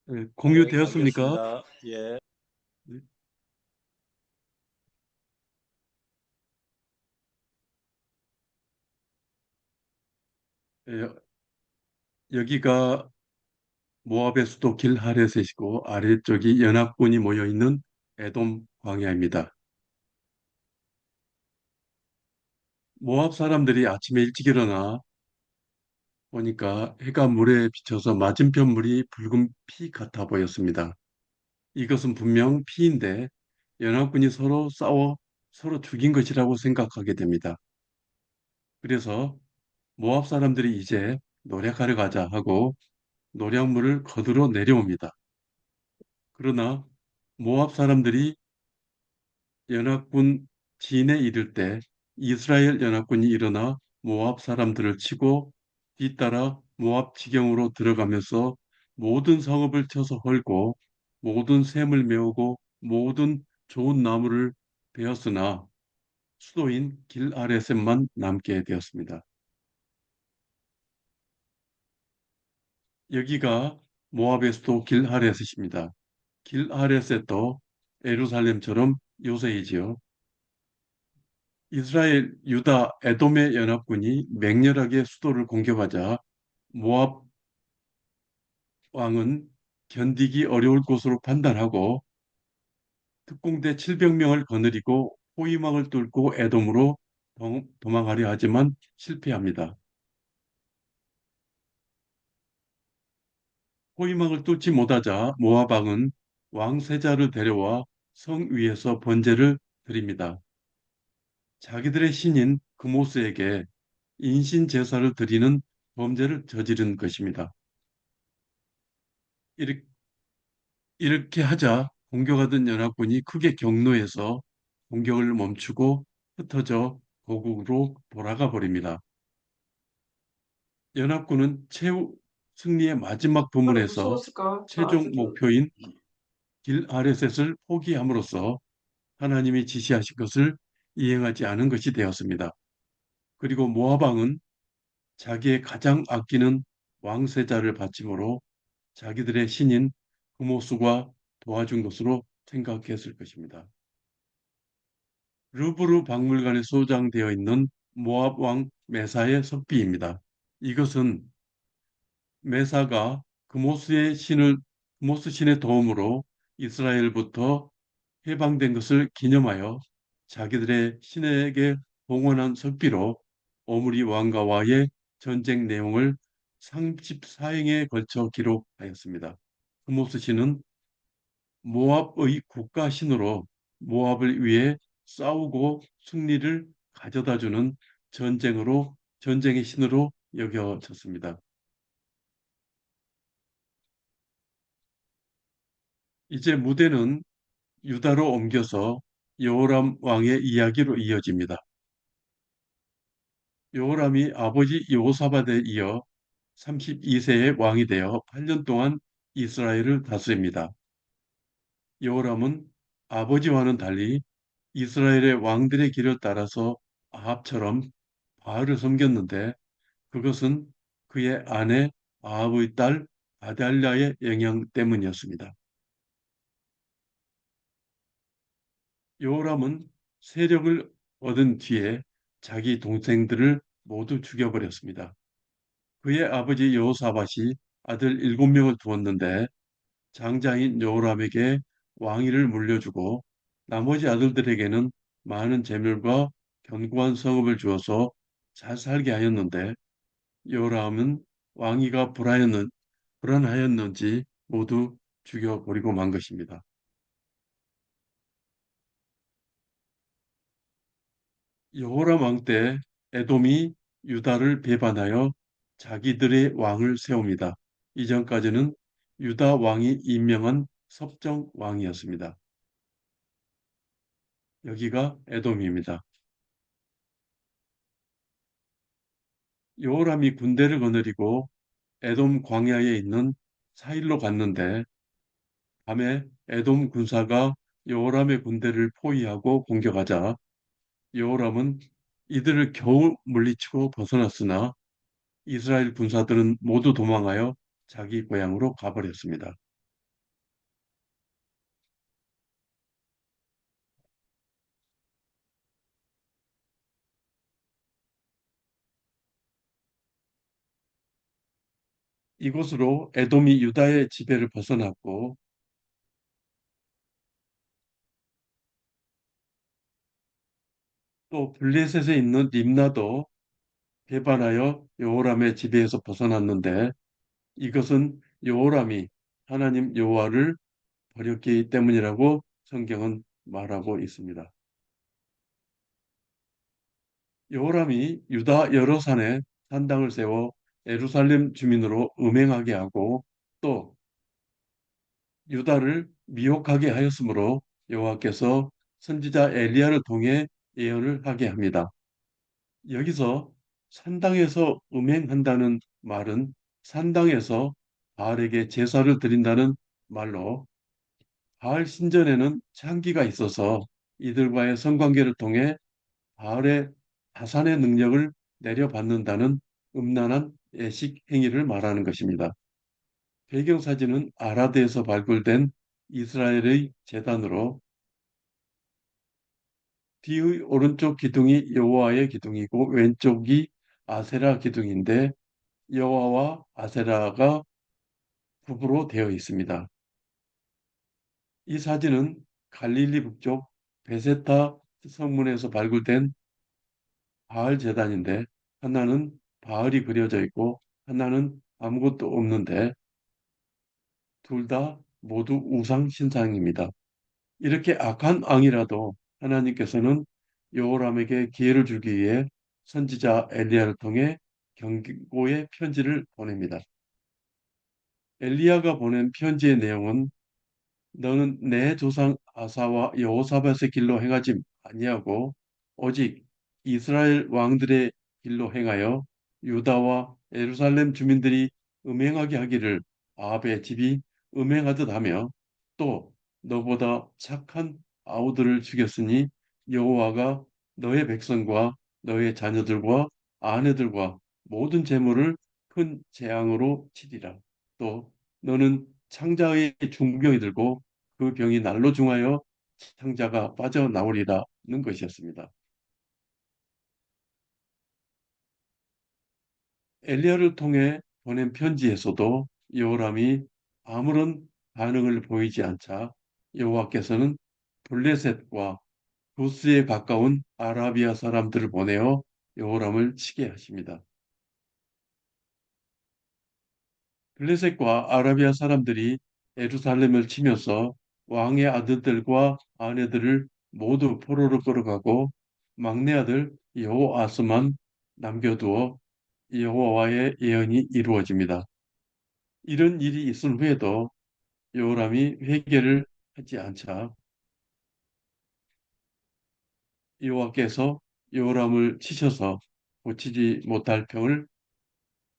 네, 공유되었습니까? 알겠습니다. 예. 네. 예, 여기가 모압의 수도 길하레셋이고 아래쪽이 연합군이 모여 있는 에돔 광야입니다. 모압 사람들이 아침에 일찍 일어나 보니까 해가 물에 비쳐서 맞은편 물이 붉은 피 같아 보였습니다. 이것은 분명 피인데 연합군이 서로 싸워 서로 죽인 것이라고 생각하게 됩니다. 그래서 모압 사람들이 이제 노력하러 가자 하고 노략물을 거두러 내려옵니다. 그러나 모압 사람들이 연합군 진에 이를 때 이스라엘 연합군이 일어나 모압 사람들을 치고 뒤따라 모압 지경으로 들어가면서 모든 성읍을 쳐서 헐고 모든 샘을 메우고 모든 좋은 나무를 베었으나 수도인 길아레셋만 남게 되었습니다. 여기가 모압의 수도 길하레셋입니다. 길하레셋도 예루살렘처럼 요새이지요. 이스라엘, 유다, 에돔의 연합군이 맹렬하게 수도를 공격하자 모압 왕은 견디기 어려울 것으로 판단하고 특공대 700명을 거느리고 호위망을 뚫고 에돔으로 도망하려 하지만 실패합니다. 호위망을 뚫지 못하자 모압 왕은 왕세자를 데려와 성 위에서 번제를 드립니다. 자기들의 신인 그모스에게 인신 제사를 드리는 범죄를 저지른 것입니다. 이렇게, 이렇게 하자 공격하던 연합군이 크게 격노해서 공격을 멈추고 흩어져 고국으로 돌아가 버립니다. 연합군은 최후 승리의 마지막 헐, 부문에서 무서웠을까? 저 최종 아직도. 목표인 길 아레셋을 포기함으로써 하나님이 지시하신 것을 이행하지 않은 것이 되었습니다. 그리고 모압 왕은 자기의 가장 아끼는 왕세자를 바침으로 자기들의 신인 그모스가 도와준 것으로 생각했을 것입니다. 루브르 박물관에 소장되어 있는 모압 왕 메사의 석비입니다. 이것은 메사가 그모스 신의 도움으로 이스라엘부터 해방된 것을 기념하여 자기들의 신에게 봉헌한 석비로 오므리 왕가와의 전쟁 내용을 34행에 걸쳐 기록하였습니다. 그모스 신은 모압의 국가신으로 모압을 위해 싸우고 승리를 가져다주는 전쟁의 신으로 여겨졌습니다. 이제 무대는 유다로 옮겨서 여호람 왕의 이야기로 이어집니다. 여호람이 아버지 여호사밧에 이어 32세의 왕이 되어 8년 동안 이스라엘을 다스립니다. 여호람은 아버지와는 달리 이스라엘의 왕들의 길을 따라서 아합처럼 바알을 섬겼는데 그것은 그의 아내 아합의 딸 아달랴의 영향 때문이었습니다. 여호람은 세력을 얻은 뒤에 자기 동생들을 모두 죽여버렸습니다. 그의 아버지 여호사밧이 아들 7명을 두었는데 장자인 여호람에게 왕위를 물려주고 나머지 아들들에게는 많은 재물과 견고한 성읍을 주어서 잘 살게 하였는데 여호람은 왕위가 불안하였는지 모두 죽여버리고 만 것입니다. 여호람 왕 때 에돔이 유다를 배반하여 자기들의 왕을 세웁니다. 이전까지는 유다 왕이 임명한 섭정 왕이었습니다. 여기가 에돔입니다. 여호람이 군대를 거느리고 에돔 광야에 있는 사일로 갔는데 밤에 에돔 군사가 여호람의 군대를 포위하고 공격하자 여호람은 이들을 겨우 물리치고 벗어났으나 이스라엘 군사들은 모두 도망하여 자기 고향으로 가버렸습니다. 이곳으로 에돔이 유다의 지배를 벗어났고 또 블레셋에 있는 림나도 배반하여 여호람의 지배에서 벗어났는데 이것은 여호람이 하나님 여호와를 버렸기 때문이라고 성경은 말하고 있습니다. 여호람이 유다 여러 산에 산당을 세워 예루살렘 주민으로 음행하게 하고 또 유다를 미혹하게 하였으므로 여호와께서 선지자 엘리야를 통해 예언을 하게 합니다. 여기서 산당에서 음행한다는 말은 산당에서 바알에게 제사를 드린다는 말로 바알 신전에는 창기가 있어서 이들과의 성관계를 통해 바알의 다산의 능력을 내려받는다는 음란한 예식 행위를 말하는 것입니다. 배경사진은 아라드에서 발굴된 이스라엘의 제단으로 뒤의 오른쪽 기둥이 여호와의 기둥이고 왼쪽이 아세라 기둥인데 여호와와 아세라가 부부로 되어 있습니다. 이 사진은 갈릴리 북쪽 베세타 성문에서 발굴된 바알 제단인데 하나는 바알이 그려져 있고 하나는 아무것도 없는데 둘 다 모두 우상 신상입니다. 이렇게 악한 왕이라도 하나님께서는 여호람에게 기회를 주기 위해 선지자 엘리야를 통해 경고의 편지를 보냅니다. 엘리야가 보낸 편지의 내용은 너는 내 조상 아사와 여호사밧의 길로 행하지 아니하고 오직 이스라엘 왕들의 길로 행하여 유다와 예루살렘 주민들이 음행하게 하기를 아합의 집이 음행하듯 하며 또 너보다 착한 아우들을 죽였으니 여호와가 너의 백성과 너의 자녀들과 아내들과 모든 재물을 큰 재앙으로 치리라. 또 너는 창자의 중병이 들고 그 병이 날로 중하여 창자가 빠져나오리라는 것이었습니다. 엘리야를 통해 보낸 편지에서도 여호람이 아무런 반응을 보이지 않자 여호와께서는 블레셋과 구스에 가까운 아라비아 사람들을 보내어 여호람을 치게 하십니다. 블레셋과 아라비아 사람들이 예루살렘을 치면서 왕의 아들들과 아내들을 모두 포로로 끌어가고 막내 아들 여호아스만 남겨두어 여호와의 예언이 이루어집니다. 이런 일이 있은 후에도 여호람이 회개를 하지 않자 여호와께서 여호람을 치셔서 고치지 못할 병을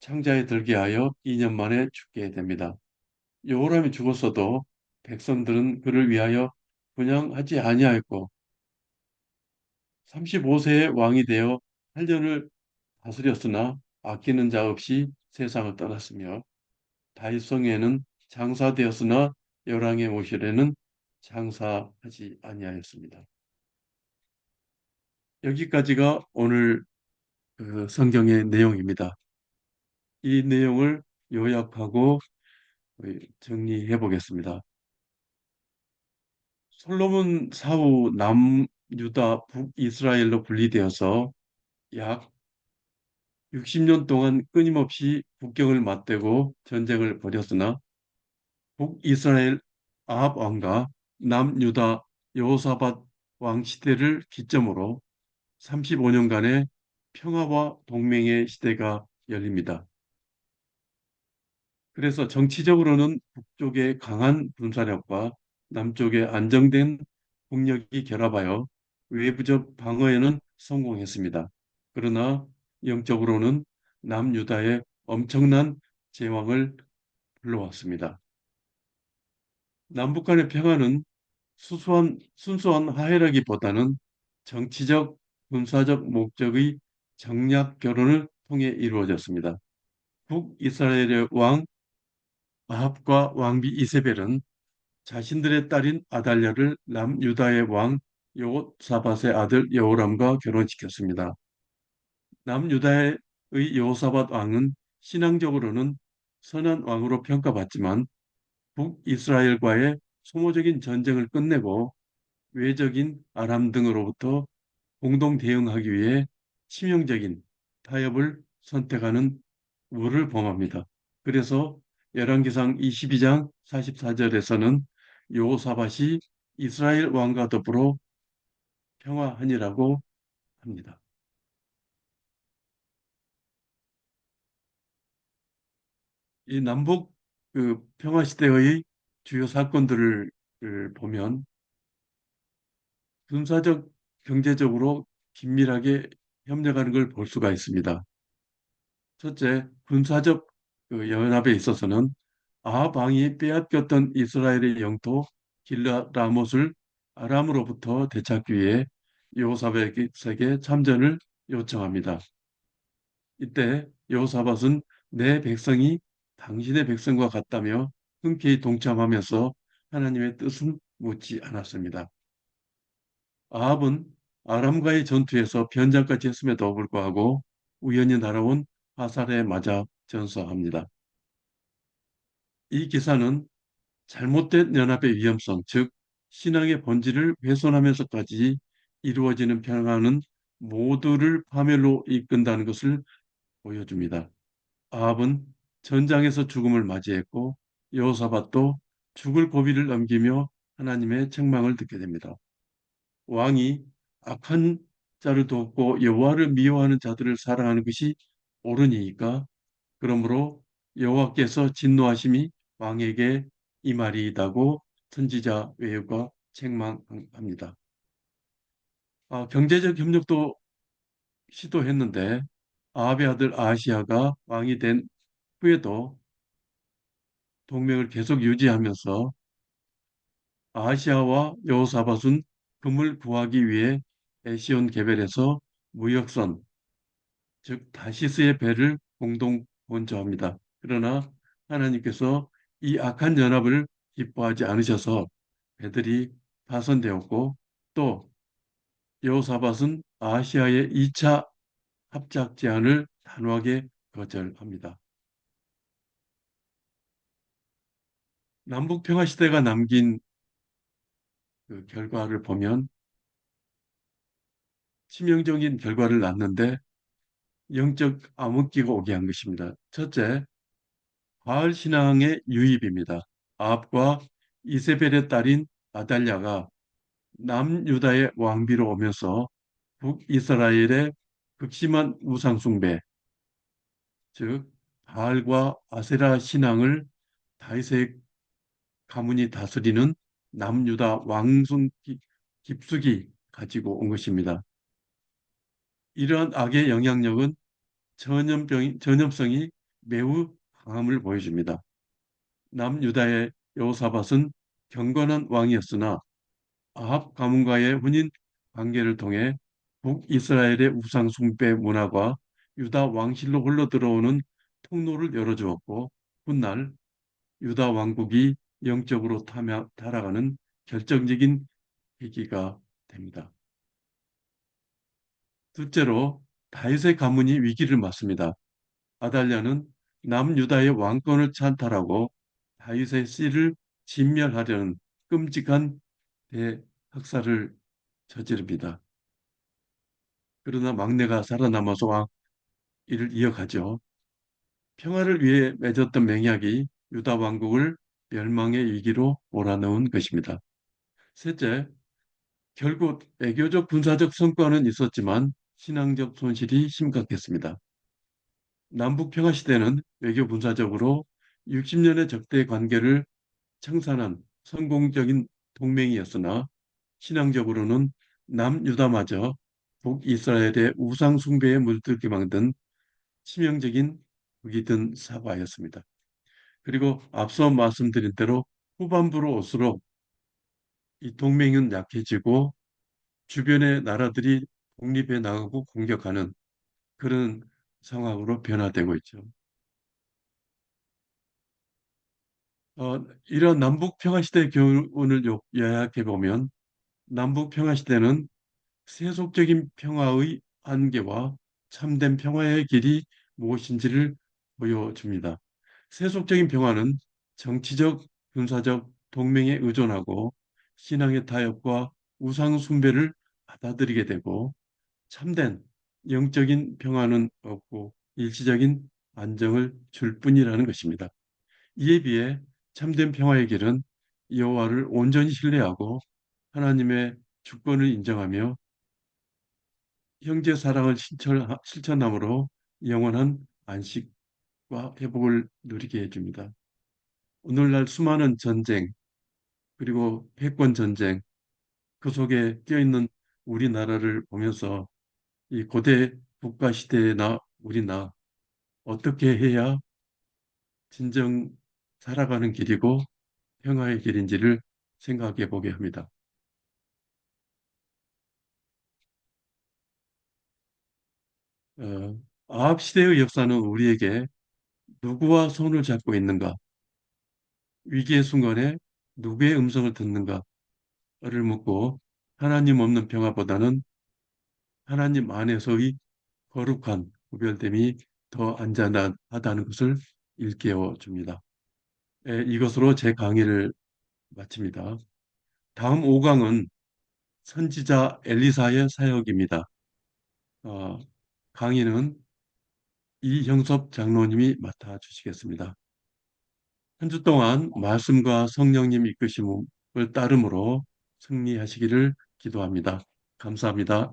창자에 들게 하여 2년 만에 죽게 됩니다. 여호람이 죽었어도 백성들은 그를 위하여 분향하지 아니하였고 35세의 왕이 되어 8년을 다스렸으나 아끼는 자 없이 세상을 떠났으며 다윗성에는 장사되었으나 열왕의 모실에는 장사하지 아니하였습니다. 여기까지가 오늘 그 성경의 내용입니다. 이 내용을 요약하고 정리해 보겠습니다. 솔로몬 사후 남유다 북이스라엘로 분리되어서 약 60년 동안 끊임없이 국경을 맞대고 전쟁을 벌였으나 북이스라엘 아합 왕과 남유다 여호사밧 왕 시대를 기점으로 35년간의 평화와 동맹의 시대가 열립니다. 그래서 정치적으로는 북쪽의 강한 군사력과 남쪽의 안정된 국력이 결합하여 외부적 방어에는 성공했습니다. 그러나 영적으로는 남유다의 엄청난 제왕을 불러왔습니다. 남북 간의 평화는 순수한 화해라기보다는 정치적, 군사적 목적의 정략 결혼을 통해 이루어졌습니다. 북이스라엘의 왕 아합과 왕비 이세벨은 자신들의 딸인 아달랴를 남유다의 왕 여호사밧의 아들 여호람과 결혼시켰습니다. 남유다의 여호사밧 왕은 신앙적으로는 선한 왕으로 평가받지만 북이스라엘과의 소모적인 전쟁을 끝내고 외적인 아람 등으로부터 공동 대응하기 위해 치명적인 타협을 선택하는 우를 범합니다. 그래서 열왕기상 22장 44절에서는 여호사밧이 이스라엘 왕과 더불어 평화하니라고 합니다. 이 남북 그 평화 시대의 주요 사건들을 보면 군사적, 경제적으로 긴밀하게 협력하는 걸 볼 수가 있습니다. 첫째, 군사적 연합에 있어서는 아합 왕이 빼앗겼던 이스라엘의 영토 길라라못을 아람으로부터 되찾기 위해 여호사밧에게 참전을 요청합니다. 이때 여호사밧은 내 백성이 당신의 백성과 같다며 흔쾌히 동참하면서 하나님의 뜻은 묻지 않았습니다. 아합은 아람과의 전투에서 변장까지 했음에도 불구하고 우연히 날아온 화살에 맞아 전사합니다. 이 기사는 잘못된 연합의 위험성, 즉 신앙의 본질을 훼손하면서까지 이루어지는 평화는 모두를 파멸로 이끈다는 것을 보여줍니다. 아합은 전장에서 죽음을 맞이했고 여호사밧도 죽을 고비를 넘기며 하나님의 책망을 듣게 됩니다. 왕이 악한 자를 돕고 여호와를 미워하는 자들을 사랑하는 것이 옳으니까 그러므로 여호와께서 진노하심이 왕에게 임하리이다고 선지자 웨유가 책망합니다. 경제적 협력도 시도했는데 아합의 아들 아하시아가 왕이 된 후에도 동맹을 계속 유지하면서 아하시아와 여호사밧은 금을 구하기 위해 에시온 개별에서 무역선, 즉 다시스의 배를 공동 건조합니다. 그러나 하나님께서 이 악한 연합을 기뻐하지 않으셔서 배들이 파손되었고 또 여호사밧은 아시아의 2차 합작 제안을 단호하게 거절합니다. 남북 평화 시대가 남긴 그 결과를 보면 치명적인 결과를 낳는데 영적 암흑기가 오게 한 것입니다. 첫째, 바알 신앙의 유입입니다. 아합과 이세벨의 딸인 아달랴가 남유다의 왕비로 오면서 북이스라엘의 극심한 우상 숭배, 즉 바알과 아세라 신앙을 다윗의 가문이 다스리는 남유다 왕궁 깊숙이 가지고 온 것입니다. 이러한 악의 영향력은 전염성이 매우 강함을 보여줍니다. 남유다의 여호사밧은 경건한 왕이었으나 아합 가문과의 혼인 관계를 통해 북이스라엘의 우상 숭배 문화가 유다 왕실로 흘러들어오는 통로를 열어주었고 훗날 유다 왕국이 영적으로 타락하는 결정적인 계기가 됩니다. 둘째로 다윗의 가문이 위기를 맞습니다. 아달랴는 남유다의 왕권을 찬탈하고 다윗의 씨를 진멸하려는 끔찍한 대학살을 저지릅니다. 그러나 막내가 살아남아서 이를 이어가죠. 평화를 위해 맺었던 맹약이 유다 왕국을 멸망의 위기로 몰아넣은 것입니다. 셋째, 결국 외교적 군사적 성과는 있었지만 신앙적 손실이 심각했습니다. 남북 평화 시대는 외교 군사적으로 60년의 적대 관계를 청산한 성공적인 동맹이었으나 신앙적으로는 남유다마저 북이스라엘의 우상 숭배에 물들게 만든 치명적인 북이 든 사과였습니다. 그리고 앞서 말씀드린 대로 후반부로 올수록 이 동맹은 약해지고 주변의 나라들이 독립해 나가고 공격하는 그런 상황으로 변화되고 있죠. 이런 남북 평화 시대의 교훈을 요약해 보면 남북 평화 시대는 세속적인 평화의 한계와 참된 평화의 길이 무엇인지를 보여줍니다. 세속적인 평화는 정치적, 군사적 동맹에 의존하고 신앙의 타협과 우상 숭배를 받아들이게 되고 참된 영적인 평화는 없고 일시적인 안정을 줄 뿐이라는 것입니다. 이에 비해 참된 평화의 길은 여호와를 온전히 신뢰하고 하나님의 주권을 인정하며 형제 사랑을 실천함으로 영원한 안식과 회복을 누리게 해줍니다. 오늘날 수많은 전쟁, 그리고 패권 전쟁, 그 속에 끼어있는 우리나라를 보면서 이 고대 국가 시대나 우리나 어떻게 해야 진정 살아가는 길이고 평화의 길인지를 생각해 보게 합니다. 어, 아합 시대의 역사는 우리에게 누구와 손을 잡고 있는가, 위기의 순간에 누구의 음성을 듣는가를 묻고 하나님 없는 평화보다는 하나님 안에서의 거룩한 구별됨이 더 안전하다는 것을 일깨워 줍니다. 이것으로 제 강의를 마칩니다. 다음 5강은 선지자 엘리사의 사역입니다. 어, 강의는 이형섭 장로님이 맡아주시겠습니다. 한 주 동안 말씀과 성령님 이끄심을 따름으로 승리하시기를 기도합니다. 감사합니다.